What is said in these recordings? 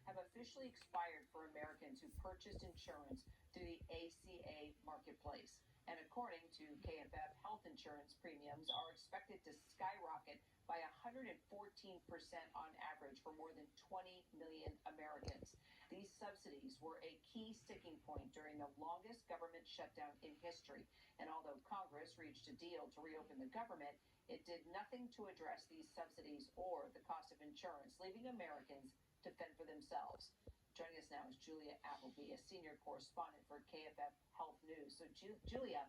have officially expired for Americans who purchased insurance through the ACA marketplace. And according to KFF, health insurance premiums are expected to skyrocket by 114% on average for more than 20 million Americans. These subsidies were a key sticking point during the longest government shutdown in history. And although Congress reached a deal to reopen the government, it did nothing to address these subsidies or the cost of insurance, leaving Americans to fend for themselves. Joining us now is Julia Appleby, a senior correspondent for KFF Health News. So, Julia,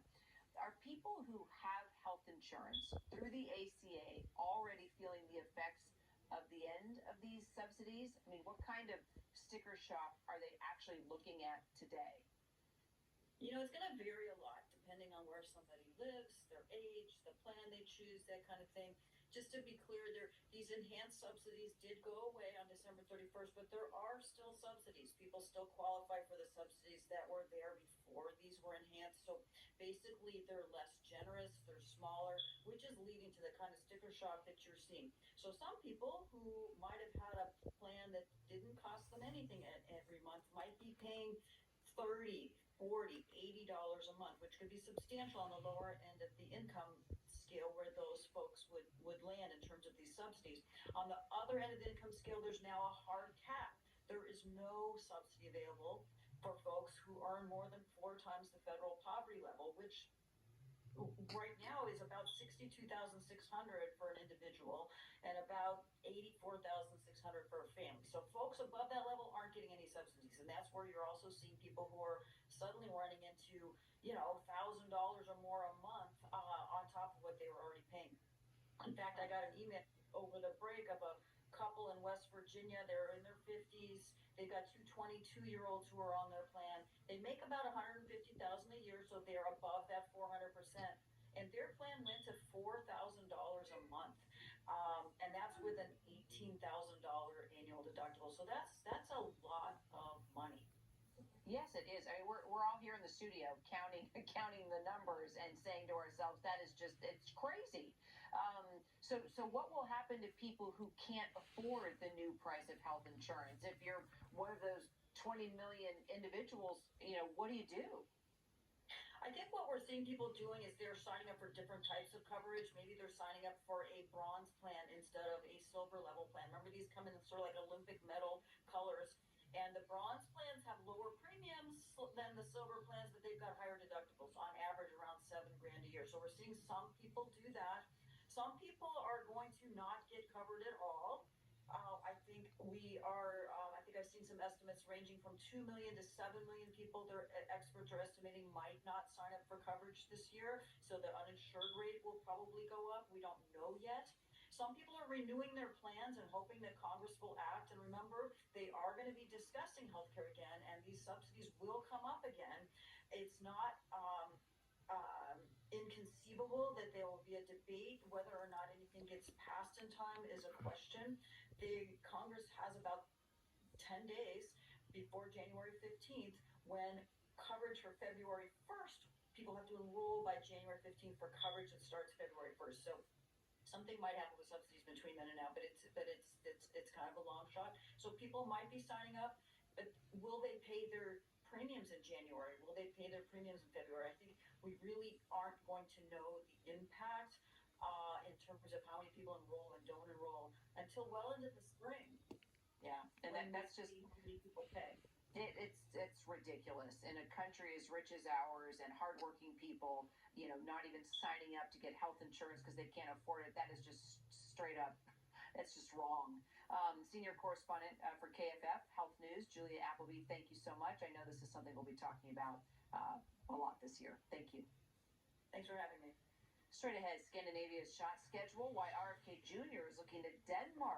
are people who have health insurance through the ACA already feeling the effects of the end of these subsidies? I mean, what kind of sticker shock are they actually looking at today? It's going to vary a lot depending on where somebody lives, their age, the plan they choose, that kind of thing. Just to be clear, these enhanced subsidies did go away on December 31st, but there are still subsidies. People still qualify for the subsidies that were there before these were enhanced. So basically, they're less generous, they're smaller, which is leading to the kind of sticker shock that you're seeing. So some people who might have had a plan that didn't cost them anything every month might be paying 30, 40, $80 a month, which could be substantial on the lower end of the income scale where those folks would land in terms of these subsidies. On the other end of the income scale, there's now a hard cap. There is no subsidy available for folks who earn more than 4 times the federal poverty level, which right now is about $62,600 for an individual and about $84,600 for a family. So folks above that level aren't getting any subsidies, and that's where you're also seeing people who are suddenly running into $1,000 or more a month on top of what they were already paying. In fact, I got an email over the break of a couple in West Virginia. They're in their 50s. They've got two 22-year-olds who are on their plan. They make about $150,000 a year, so they're above that 400%. And their plan went to $4,000 a month, and that's with an $18,000 annual deductible. So that's a lot of money. Yes, it is. I mean, we're all here in the studio counting counting the numbers and saying to ourselves, that is just, it's crazy. So what will happen to people who can't afford the new price of health insurance? If you're one of those 20 million individuals, what do you do? I think what we're seeing people doing is they're signing up for different types of coverage. Maybe they're signing up for a bronze plan instead of a silver level plan. Remember, these come in sort of like Olympic medal colors. And the bronze plans have lower premiums than the silver plans, but they've got higher deductibles, on average around $7,000 a year. So we're seeing some people do that. Some people are going to not get covered at all. I think I've seen some estimates ranging from 2 million to 7 million people. Their experts are estimating might not sign up for coverage this year. So the uninsured rate will probably go up. We don't know yet. Some people are renewing their plans and hoping that Congress will act. And remember, they are going to be discussing healthcare again, and these subsidies will come up again. It's not inconceivable that there will be a debate. Whether or not anything gets passed in time is a question. The Congress has about 10 days before January 15th, when coverage for February 1st, people have to enroll by January 15th for coverage that starts February 1st. So something might happen with subsidies between then and now, but it's kind of a long shot. So people might be signing up, but will they pay their premiums in January? Will they pay their premiums in February? I think we really aren't going to know the impact in terms of how many people enroll and don't enroll until well into the spring. Yeah, and that's just how many people pay. It's ridiculous in a country as rich as ours and hardworking people, not even signing up to get health insurance because they can't afford it. That is just straight up, that's just wrong. Senior correspondent for KFF Health News, Julia Appleby, thank you so much. I know this is something we'll be talking about a lot this year. Thank you. Thanks for having me. Straight ahead, Scandinavia's shot schedule, why RFK Jr. is looking to Denmark.